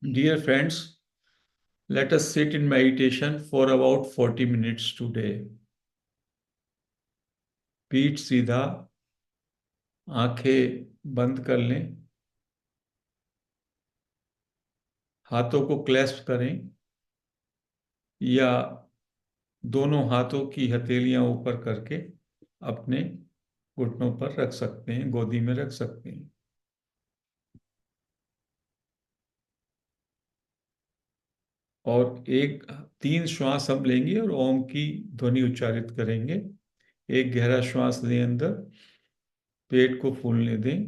Dear friends, let us sit in meditation for about 40 minutes today. पीठ सीधा, आंखें बंद कर लें, हाथों को क्लैस्प करें या दोनों हाथों की हथेलियां ऊपर करके अपने घुटनों पर रख सकते हैं, गोदी में रख सकते हैं। और एक 3 श्वास हम लेंगे और ओम की ध्वनि उच्चारित करेंगे। एक गहरा श्वास लें अंदर, पेट को फूलने दें।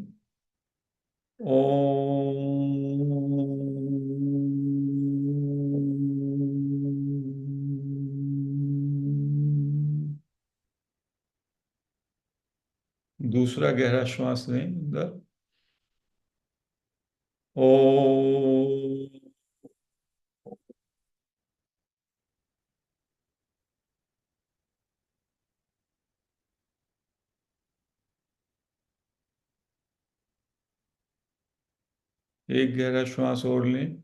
ओम। दूसरा गहरा श्वास लें अंदर। ओम। एक गहरा श्वास और लें।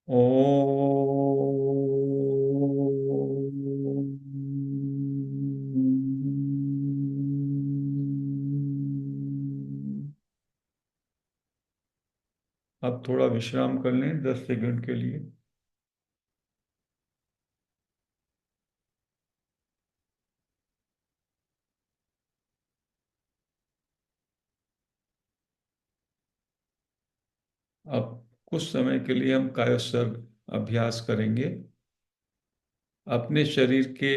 ओम। अब थोड़ा विश्राम कर लें 10 सेकंड के लिए। अब कुछ समय के लिए हम कायोत्सर्ग अभ्यास करेंगे। अपने शरीर के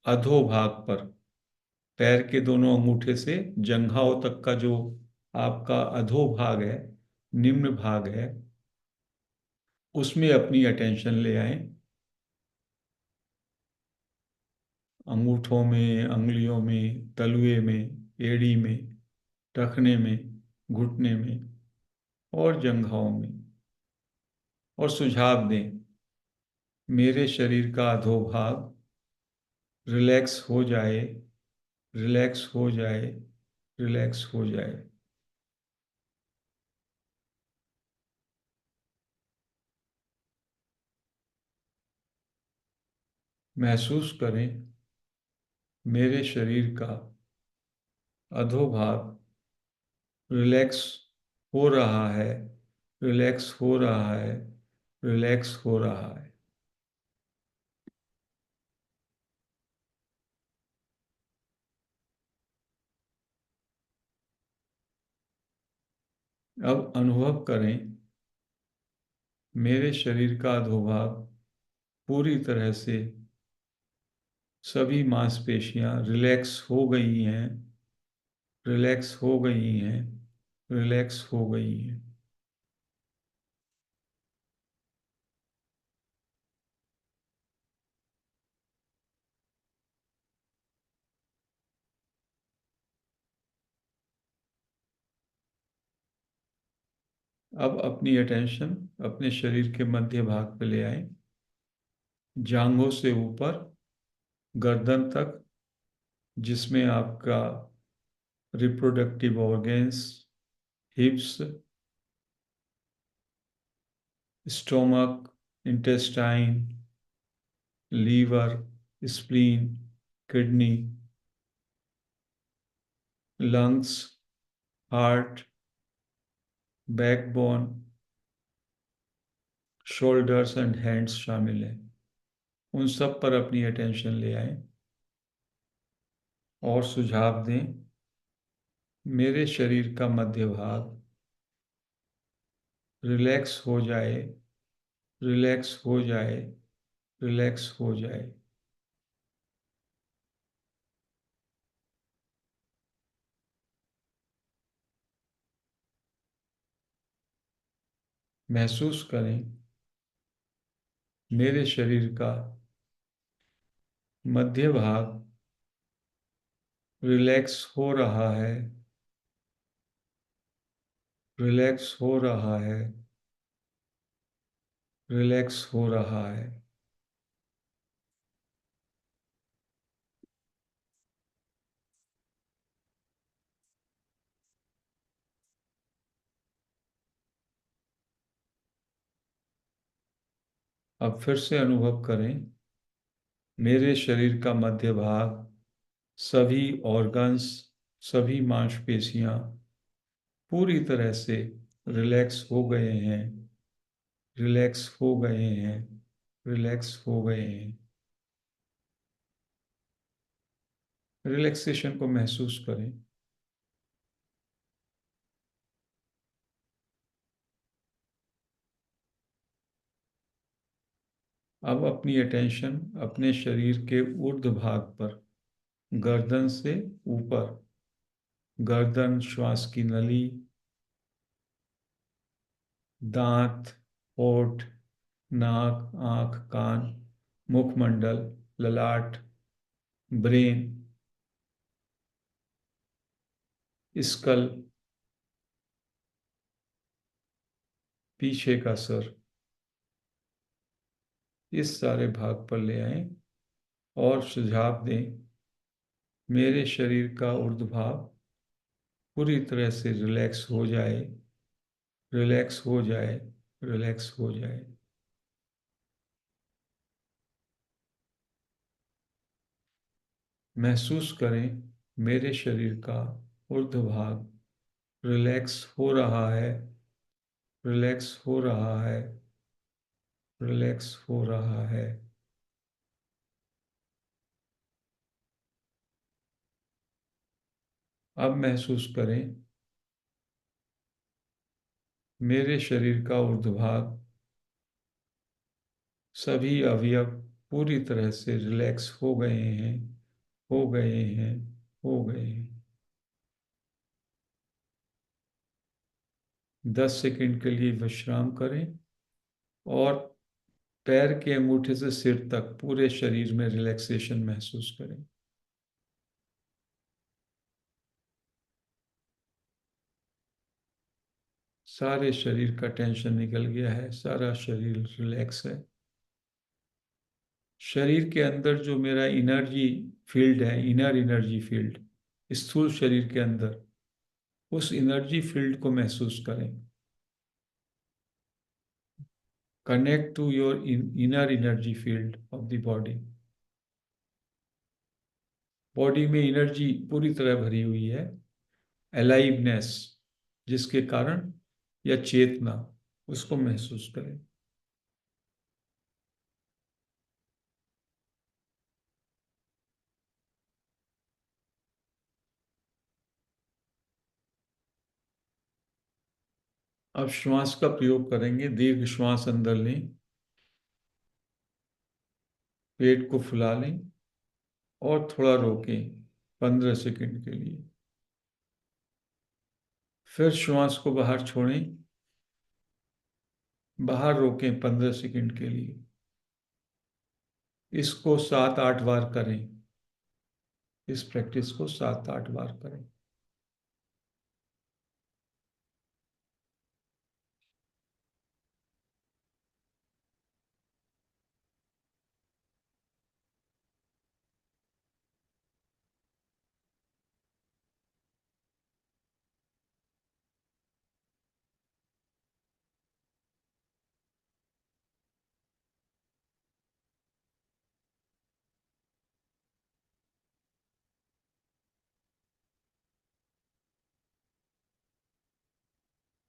अधोभाग पर पैर के दोनों अंगूठे से जंघाओं तक का जो आपका अधोभाग है, निम्न भाग है, उसमें अपनी अटेंशन ले आए। अंगूठों में, अंगुलियों में, तलुए में, एड़ी में, टखने में, घुटने में और जंघाओं में। और सुझाव दें, मेरे शरीर का अधोभाग रिलैक्स हो जाए, रिलैक्स हो जाए, रिलैक्स हो जाए। महसूस करें, मेरे शरीर का अधोभाग रिलैक्स हो रहा है, रिलैक्स हो रहा है, रिलैक्स हो रहा है। अब अनुभव करें, मेरे शरीर का अधोभाग पूरी तरह से, सभी मांसपेशियां रिलैक्स हो गई हैं, रिलैक्स हो गई हैं, रिलैक्स हो गई हैं। अब अपनी अटेंशन अपने शरीर के मध्य भाग पे ले आए, जांघों से ऊपर गर्दन तक, जिसमें आपका reproductive organs, hips, stomach, intestine, liver, spleen, kidney, lungs, heart, backbone, shoulders and hands शामिल हैं। उन सब पर अपनी अटेंशन ले आए और सुझाव दें, मेरे शरीर का मध्य भाग रिलैक्स हो जाए, रिलैक्स हो जाए, रिलैक्स हो जाए। महसूस करें, मेरे शरीर का मध्य भाग रिलैक्स हो रहा है, रिलैक्स हो रहा है, रिलैक्स हो रहा है। अब फिर से अनुभव करें, मेरे शरीर का मध्य भाग, सभी ऑर्गन्स, सभी मांसपेशियां पूरी तरह से रिलैक्स हो गए हैं, रिलैक्स हो गए हैं, रिलैक्स हो गए हैं। रिलैक्सेशन को महसूस करें। अब अपनी अटेंशन अपने शरीर के ऊर्ध्व भाग पर, गर्दन से ऊपर, गर्दन, श्वास की नली, दांत, होठ, नाक, आंख, कान, मुखमंडल, ललाट, ब्रेन, स्कल, पीछे का सर, इस सारे भाग पर ले आए और सुझाव दें, मेरे शरीर का ऊर्ध्व भाग पूरी तरह से रिलैक्स हो जाए, रिलैक्स हो जाए, रिलैक्स हो जाए। महसूस करें, मेरे शरीर का ऊर्ध्व भाग रिलैक्स हो रहा है, रिलैक्स हो रहा है, रिलैक्स हो रहा है। अब महसूस करें, मेरे शरीर का ऊर्ध्व भाग, सभी अवयव पूरी तरह से रिलैक्स हो गए हैं, हो गए हैं, हो गए हैं। 10 सेकंड के लिए विश्राम करें और पैर के अंगूठे से सिर तक पूरे शरीर में रिलैक्सेशन महसूस करें। सारे शरीर का टेंशन निकल गया है, सारा शरीर रिलैक्स है। शरीर के अंदर जो मेरा एनर्जी फील्ड है, इनर एनर्जी फील्ड, स्थूल शरीर के अंदर, उस एनर्जी फील्ड को महसूस करें। Connect to your inner energy field of the body. Body में एनर्जी पूरी तरह भरी हुई है, अलाइवनेस, जिसके कारण, या चेतना, उसको महसूस करें। अब श्वास का प्रयोग करेंगे। दीर्घ श्वास अंदर लें, पेट को फुला लें और थोड़ा रोकें 15 सेकंड के लिए। फिर श्वास को बाहर छोड़ें, बाहर रोकें 15 सेकंड के लिए। इसको 7-8 बार करें। इस प्रैक्टिस को 7-8 बार करें।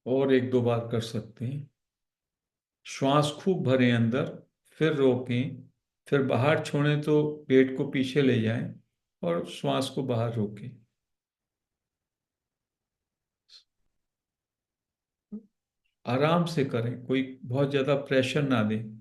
और 1-2 बार कर सकते हैं। श्वास खूब भरें अंदर, फिर रोकें, फिर बाहर छोड़ें तो पेट को पीछे ले जाएं और श्वास को बाहर रोकें। आराम से करें, कोई बहुत ज्यादा प्रेशर ना दें।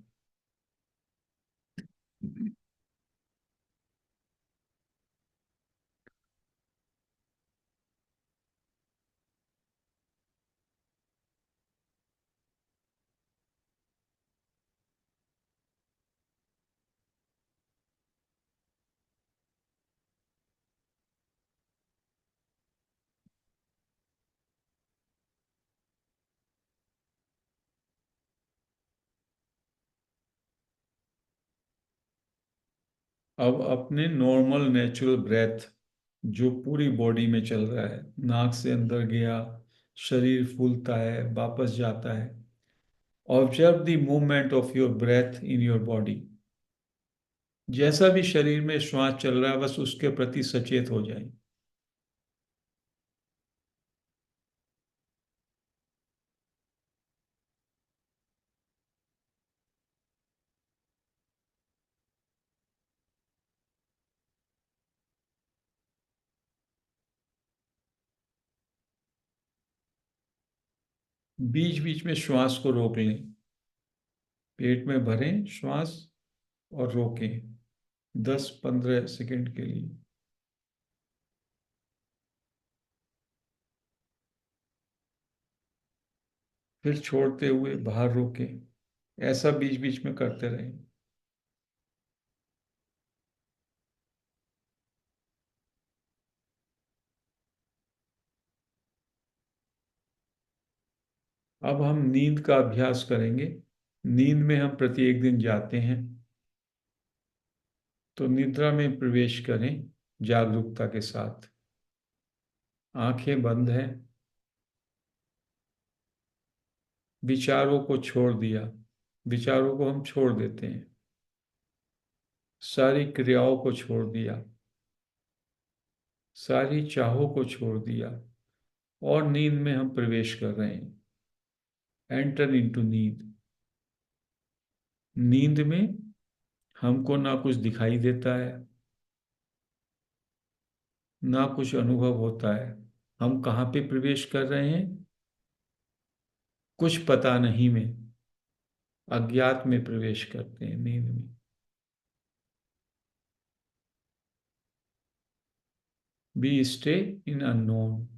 अब अपने नॉर्मल नेचुरल ब्रेथ, जो पूरी बॉडी में चल रहा है, नाक से अंदर गया, शरीर फूलता है, वापस जाता है, observe the movement of your breath in your body. जैसा भी शरीर में श्वास चल रहा है बस उसके प्रति सचेत हो जाए। बीच बीच में श्वास को रोक लें। पेट में भरें श्वास और रोकें 10-15 सेकंड के लिए। फिर छोड़ते हुए बाहर रोकें। ऐसा बीच बीच में करते रहें। अब हम नींद का अभ्यास करेंगे। नींद में हम प्रत्येक दिन जाते हैं, तो निद्रा में प्रवेश करें जागरूकता के साथ। आंखें बंद हैं। विचारों को छोड़ दिया। विचारों को हम छोड़ देते हैं। सारी क्रियाओं को छोड़ दिया। सारी चाहों को छोड़ दिया और नींद में हम प्रवेश कर रहे हैं। एंटर इनटू नींद। नींद में हमको ना कुछ दिखाई देता है, ना कुछ अनुभव होता है। हम कहाँ पे प्रवेश कर रहे हैं? कुछ पता नहीं में, अज्ञात में प्रवेश करते हैं नींद में। Be stay in unknown.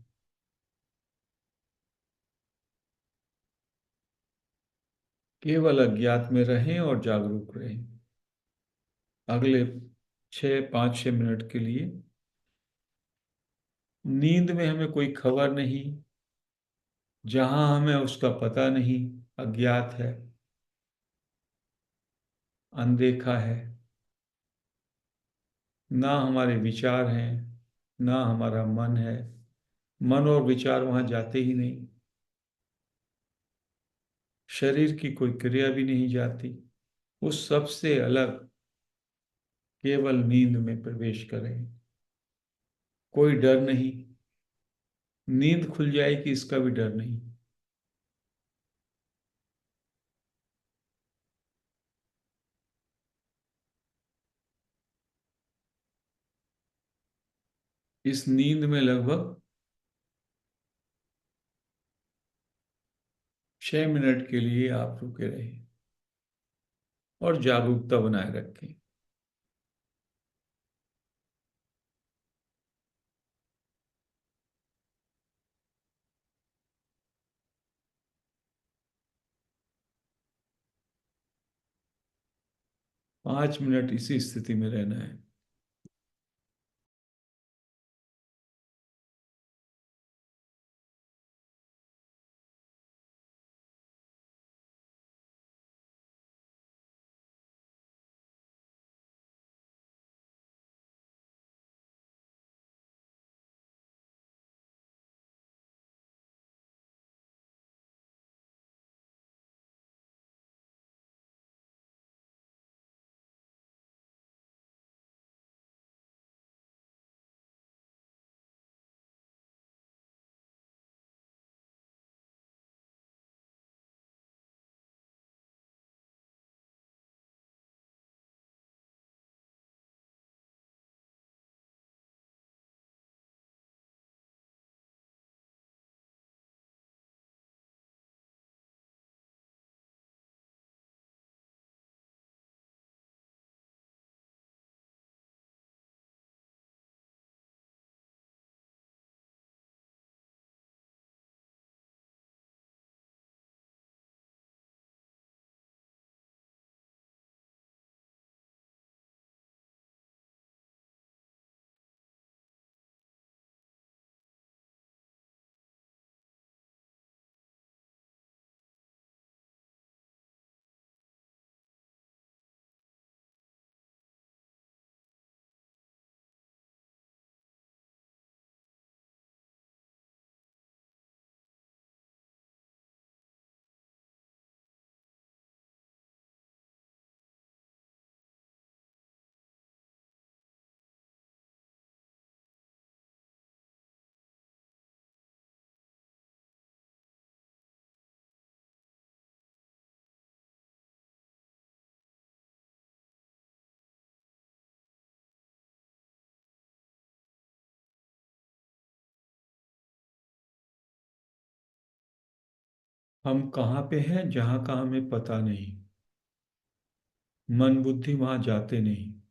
केवल अज्ञात में रहें और जागरूक रहें। अगले 5-6 मिनट के लिए नींद में हमें कोई खबर नहीं, जहां हमें उसका पता नहीं, अज्ञात है, अनदेखा है। ना हमारे विचार हैं, ना हमारा मन है। मन और विचार वहां जाते ही नहीं। शरीर की कोई क्रिया भी नहीं जाती। उस सब से अलग केवल नींद में प्रवेश करें। कोई डर नहीं। नींद खुल जाएगी इसका भी डर नहीं। इस नींद में लगभग 6 मिनट के लिए आप रुके रहें और जागरूकता बनाए रखें। । 5 मिनट इसी स्थिति में रहना है। हम कहाँ पे हैं जहाँ का हमें पता नहीं। मन बुद्धि वहाँ जाते नहीं।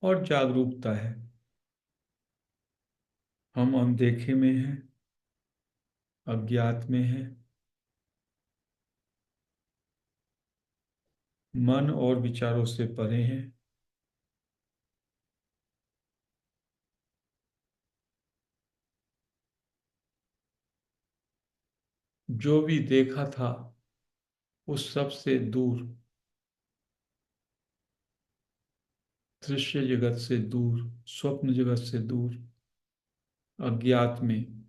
और जागरूकता है। हम अनदेखे में हैं, अज्ञात में हैं। मन और विचारों से परे हैं। जो भी देखा था उस सब से दूर, दृश्य जगत से दूर, स्वप्न जगत से दूर, अज्ञात में।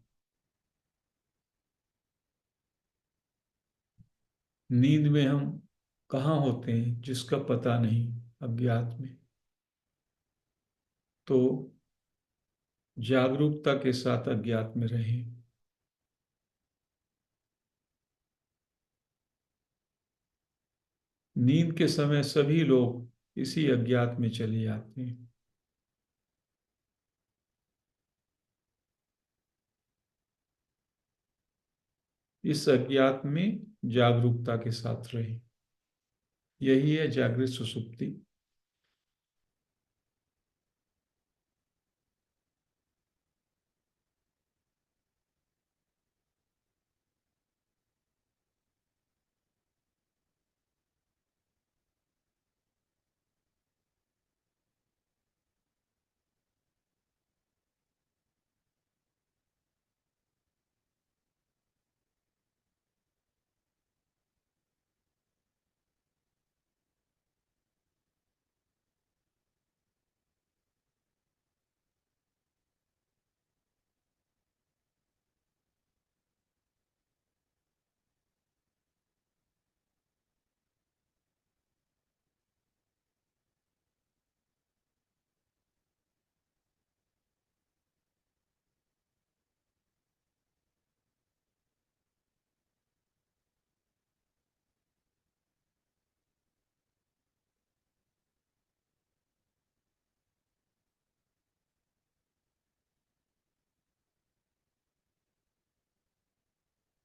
नींद में हम कहाँ होते हैं जिसका पता नहीं, अज्ञात में। तो जागरूकता के साथ अज्ञात में रहें। नींद के समय सभी लोग इसी अज्ञात में चले जाते हैं। इस अज्ञात में जागरूकता के साथ रहें। यही है जागृत सुषुप्ति।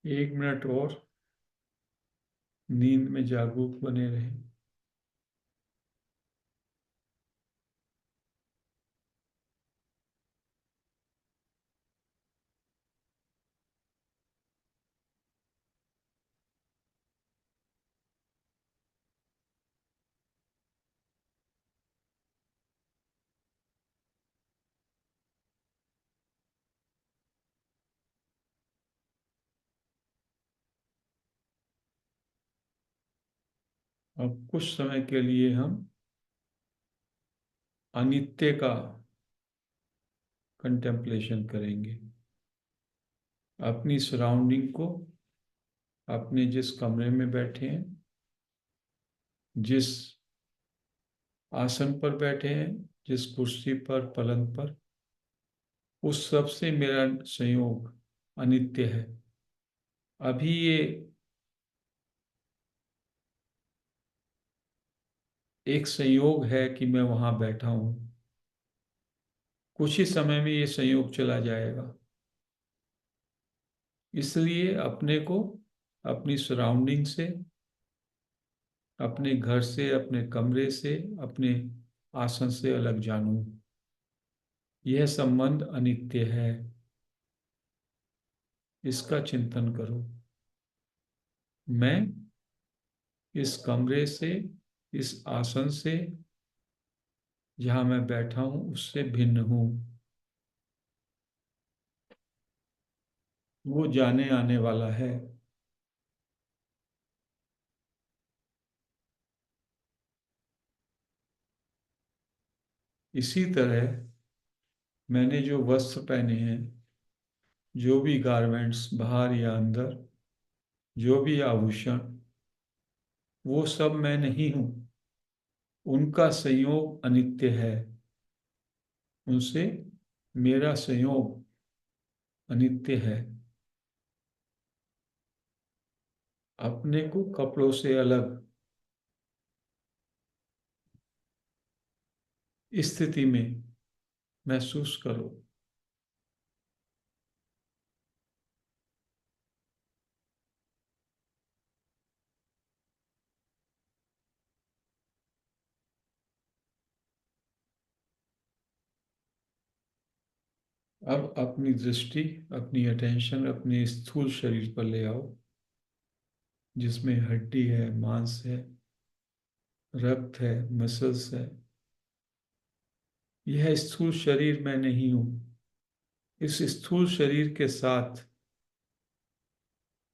1 मिनट और नींद में जागरूक बने रहें। अब कुछ समय के लिए हम अनित्य का कंटेम्पलेशन करेंगे। अपनी सराउंडिंग को, अपने जिस कमरे में बैठे हैं, जिस आसन पर बैठे हैं, जिस कुर्सी पर, पलंग पर, उस सब से मेरा संयोग अनित्य है। अभी ये एक संयोग है कि मैं वहां बैठा हूं। कुछ ही समय में ये संयोग चला जाएगा। इसलिए अपने को अपनी सराउंडिंग से, अपने घर से, अपने कमरे से, अपने आसन से अलग जानूं। यह संबंध अनित्य है। इसका चिंतन करो। मैं इस कमरे से, इस आसन से, जहां मैं बैठा हूं, उससे भिन्न हूं। वो जाने आने वाला है। इसी तरह मैंने जो वस्त्र पहने हैं, जो भी गारमेंट्स बाहर या अंदर, जो भी आभूषण, वो सब मैं नहीं हूं। उनका संयोग अनित्य है। उनसे मेरा संयोग अनित्य है। अपने को कपड़ों से अलग स्थिति में महसूस करो। अब अपनी दृष्टि, अपनी अटेंशन अपने स्थूल शरीर पर ले आओ, जिसमें हड्डी है, मांस है, रक्त है, मसल्स है। यह स्थूल शरीर मैं नहीं हूं। इस स्थूल शरीर के साथ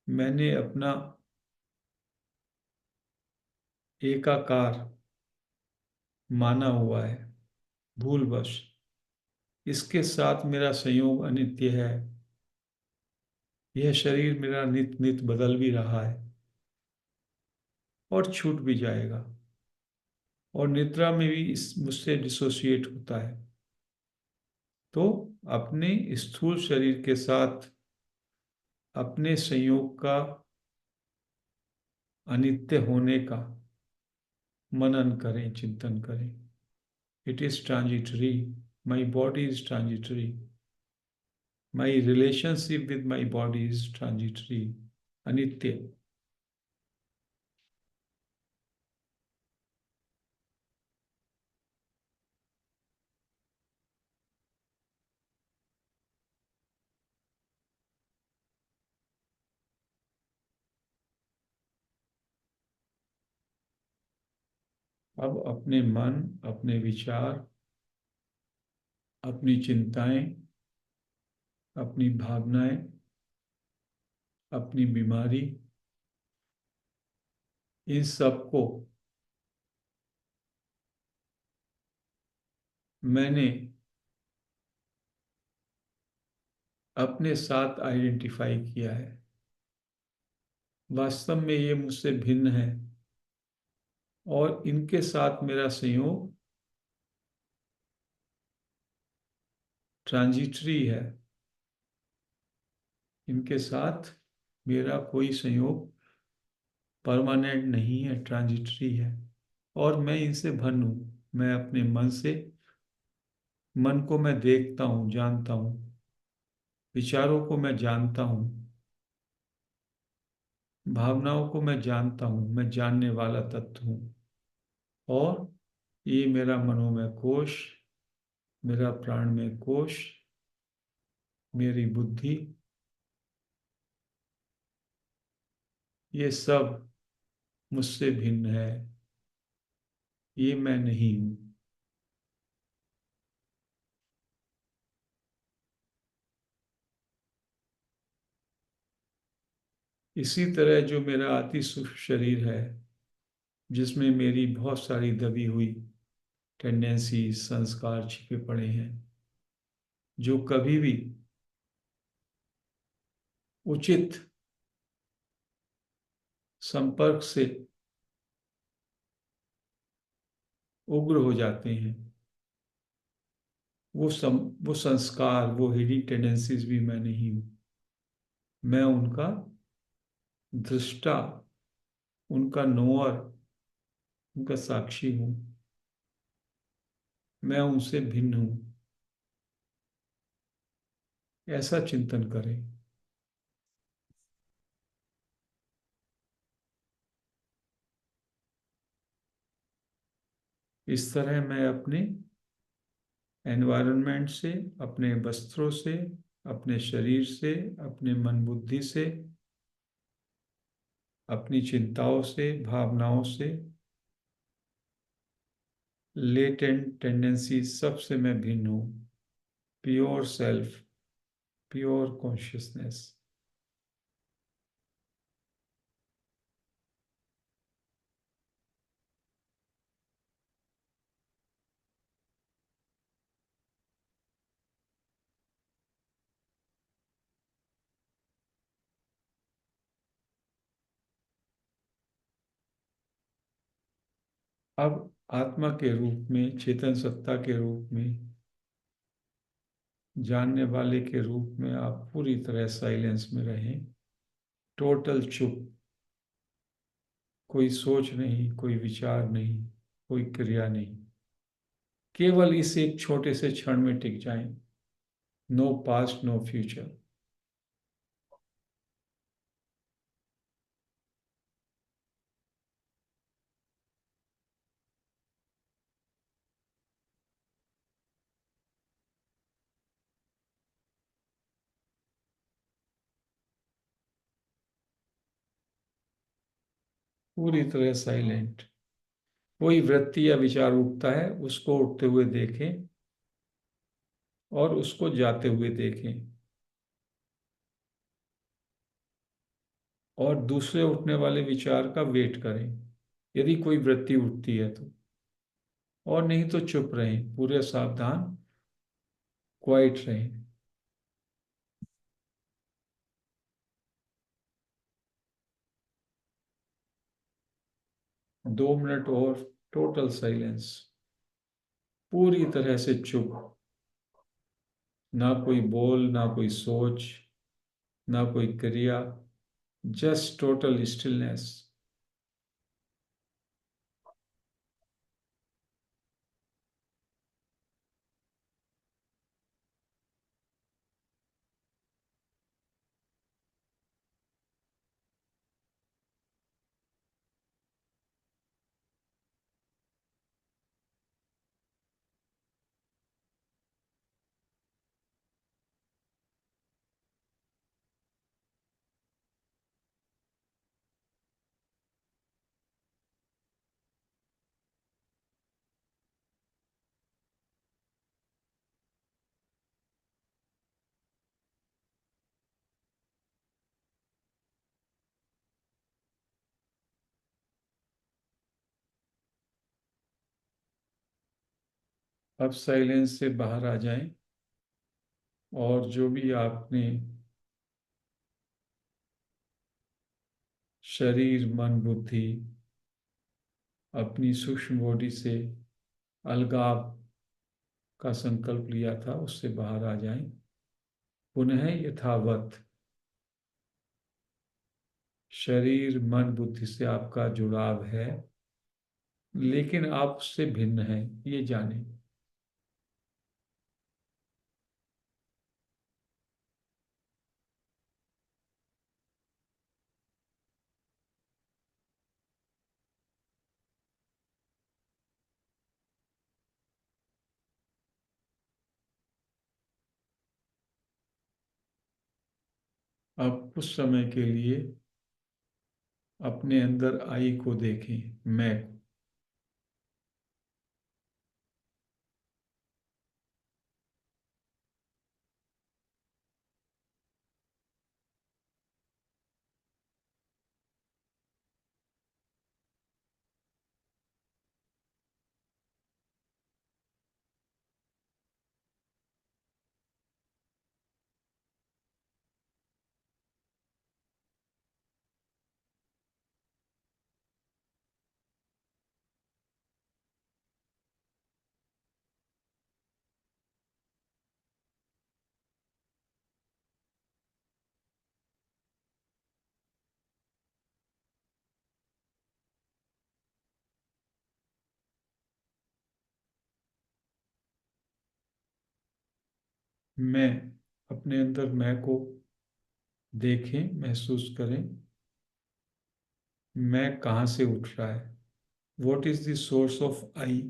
मैंने अपना एकाकार माना हुआ है, भूलवश। इसके साथ मेरा संयोग अनित्य है। यह शरीर मेरा नित नित बदल भी रहा है और छूट भी जाएगा, और निद्रा में भी इस मुझसे डिसोसिएट होता है। तो अपने स्थूल शरीर के साथ अपने संयोग का, अनित्य होने का मनन करें, चिंतन करें। It is transitory, my body is transitory, my relationship with my body is transitory, अनित्य। अब अपने मन, अपने विचार, अपनी चिंताएं, अपनी भावनाएं, अपनी बीमारी, इन सबको मैंने अपने साथ आइडेंटिफाई किया है। वास्तव में ये मुझसे भिन्न है, और इनके साथ मेरा संयोग ट्रांजिटरी है। इनके साथ मेरा कोई संयोग परमानेंट नहीं है, ट्रांजिटरी है। और मैं इनसे भिन्न हूँ। मैं अपने मन से, मन को मैं देखता हूँ, जानता हूँ। विचारों को मैं जानता हूँ। भावनाओं को मैं जानता हूँ। मैं जानने वाला तत्व हूँ। और ये मेरा मनोमय कोश, मेरा प्राणमय कोश, मेरी बुद्धि, ये सब मुझसे भिन्न है। ये मैं नहीं हूँ। इसी तरह जो मेरा अति सूक्ष्म शरीर है, जिसमें मेरी बहुत सारी दबी हुई टेंडेंसी, संस्कार छिपे पड़े हैं, जो कभी भी उचित संपर्क से उग्र हो जाते हैं, वो संस्कार, वो हिडन टेंडेंसीज भी मैं नहीं हूँ। मैं उनका दृष्टा, उनका नोअर, उनका साक्षी हूँ। मैं उनसे भिन्न हूँ। ऐसा चिंतन करें। इस तरह मैं अपने एनवायरनमेंट से, अपने वस्त्रों से, अपने शरीर से, अपने मन बुद्धि से, अपनी चिंताओं से, भावनाओं से, लेटेंट टेंडेंसी, सबसे मैं भिन्न हूँ। Pure self, pure consciousness. अब आत्मा के रूप में, चेतन सत्ता के रूप में, जानने वाले के रूप में आप पूरी तरह साइलेंस में रहें। टोटल चुप। कोई सोच नहीं, कोई विचार नहीं, कोई क्रिया नहीं। केवल इस एक छोटे से क्षण में टिक जाएं। No past, no future. पूरी तरह साइलेंट। कोई वृत्ति या विचार उठता है, उसको उठते हुए देखें और उसको जाते हुए देखें, और दूसरे उठने वाले विचार का वेट करें यदि कोई वृत्ति उठती है तो। और नहीं तो चुप रहें, पूरे सावधान, क्वाइट रहें। 2 मिनट और टोटल साइलेंस, पूरी तरह से चुप। ना कोई बोल, ना कोई सोच, ना कोई क्रिया, जस्ट टोटल स्टिलनेस। अब साइलेंस से बाहर आ जाएं और जो भी आपने शरीर, मन, बुद्धि, अपनी सूक्ष्म बॉडी से अलगाव का संकल्प लिया था, उससे बाहर आ जाएं। पुनः यथावत शरीर, मन, बुद्धि से आपका जुड़ाव है, लेकिन आप उससे भिन्न हैं, ये जाने। अब कुछ समय के लिए अपने अंदर आई को देखें, मैं को। मैं, अपने अंदर मैं को देखें, महसूस करें। मैं कहाँ से उठ रहा है? What is the source of eye?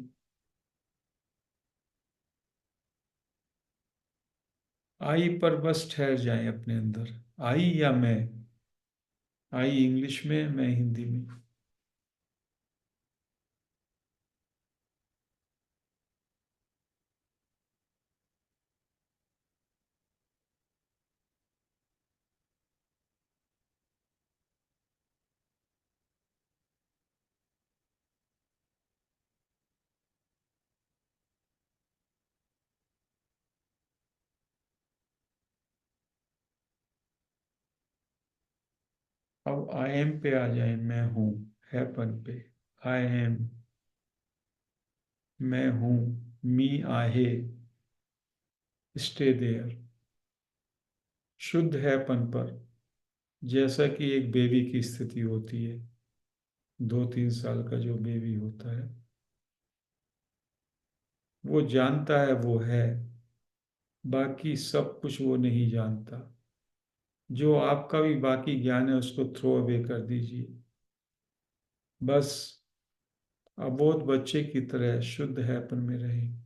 Eye पर बस ठहर जाएं अपने अंदर। आई या मैं? आई इंग्लिश में, मैं हिंदी में। अब आई एम पे आ जाए, मैं हूं, हैपन पे। आई एम, मैं हूं, मी आहे, स्टे देयर। शुद्ध हैपन पर, जैसा कि एक बेबी की स्थिति होती है, 2-3 साल का जो बेबी होता है, वो जानता है वो है, बाकी सब कुछ वो नहीं जानता। जो आपका भी बाकी ज्ञान है उसको थ्रो अवे कर दीजिए। बस अबोध बच्चे की तरह शुद्ध हैपन में रहें।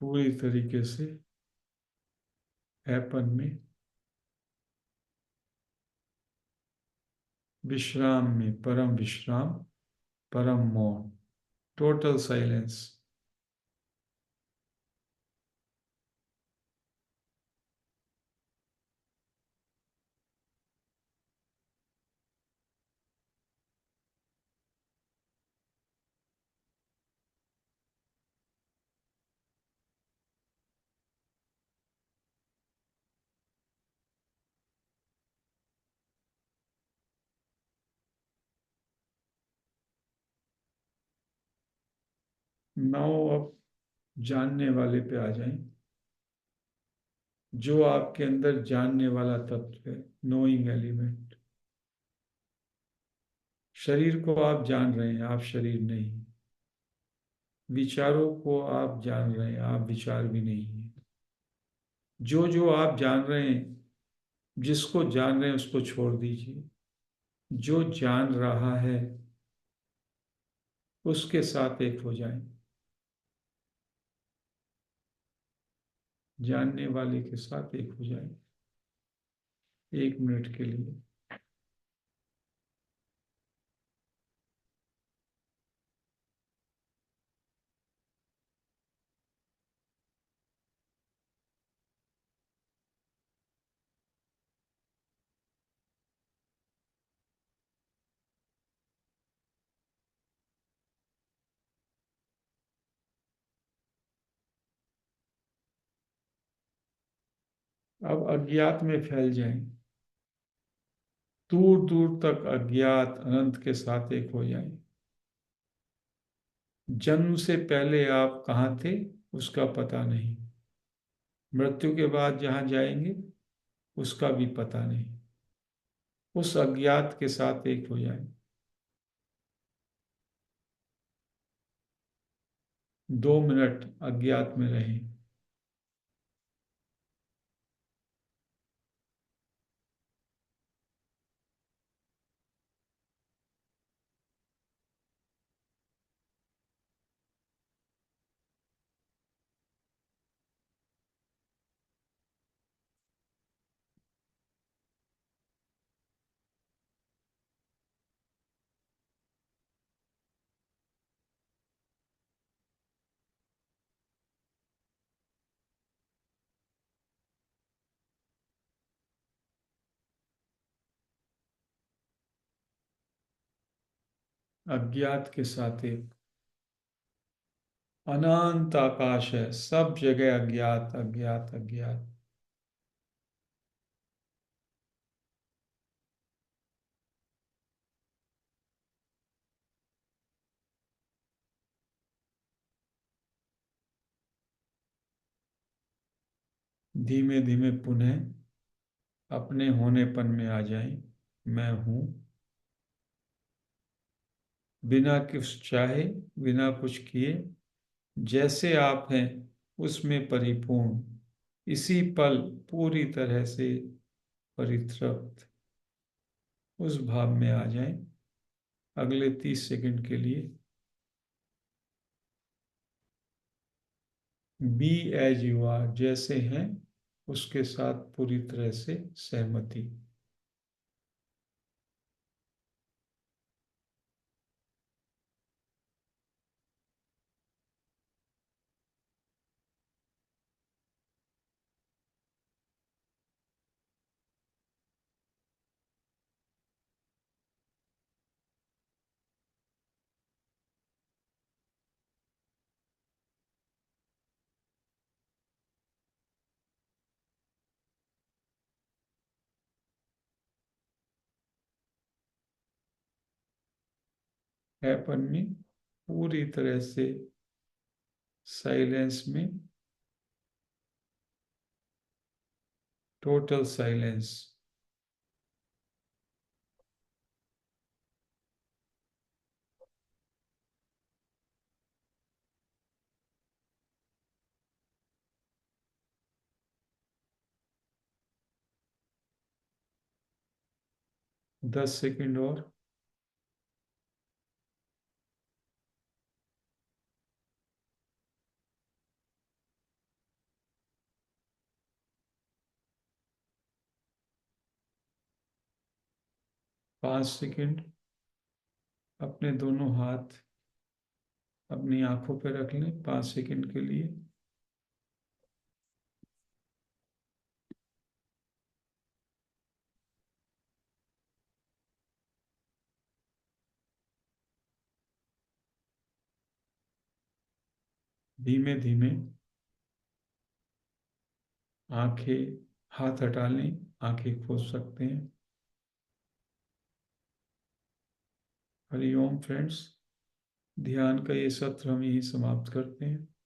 पूरी तरीके से हैपन में, विश्राम में, परम विश्राम, परम मौन, टोटल साइलेंस। नाउ अब जानने वाले पे आ जाएं। जो आपके अंदर जानने वाला तत्व है, नोइंग एलिमेंट। शरीर को आप जान रहे हैं, आप शरीर नहीं। विचारों को आप जान रहे हैं, आप विचार भी नहीं है। जो जो आप जान रहे हैं, जिसको जान रहे हैं उसको छोड़ दीजिए। जो जान रहा है उसके साथ एक हो जाएं। जानने वाले के साथ एक हो जाएं, 1 मिनट के लिए। अब अज्ञात में फैल जाएं, दूर दूर तक अज्ञात अनंत के साथ एक हो जाएं। जन्म से पहले आप कहाँ थे उसका पता नहीं, मृत्यु के बाद जहाँ जाएंगे उसका भी पता नहीं। उस अज्ञात के साथ एक हो जाएं। 2 मिनट अज्ञात में रहें। अज्ञात के साथ एक अनंत आकाश है, सब जगह अज्ञात अज्ञात अज्ञात। धीमे धीमे पुनः अपने होनेपन में आ जाएं। मैं हूं, बिना कुछ चाहे, बिना कुछ किए, जैसे आप हैं उसमें परिपूर्ण, इसी पल पूरी तरह से परितृप्त। उस भाव में आ जाएं अगले 30 सेकंड के लिए। बी एज यू आर, जैसे हैं उसके साथ पूरी तरह से सहमति। हैपन में पूरी तरह से साइलेंस में, टोटल साइलेंस। 10 सेकंड और। 5 सेकंड अपने दोनों हाथ अपनी आंखों पर रख लें 5 सेकंड के लिए। धीमे धीमे आंखें, हाथ हटा लें, आंखें खोल सकते हैं। हरिओम फ्रेंड्स, ध्यान का ये सत्र हम यही समाप्त करते हैं।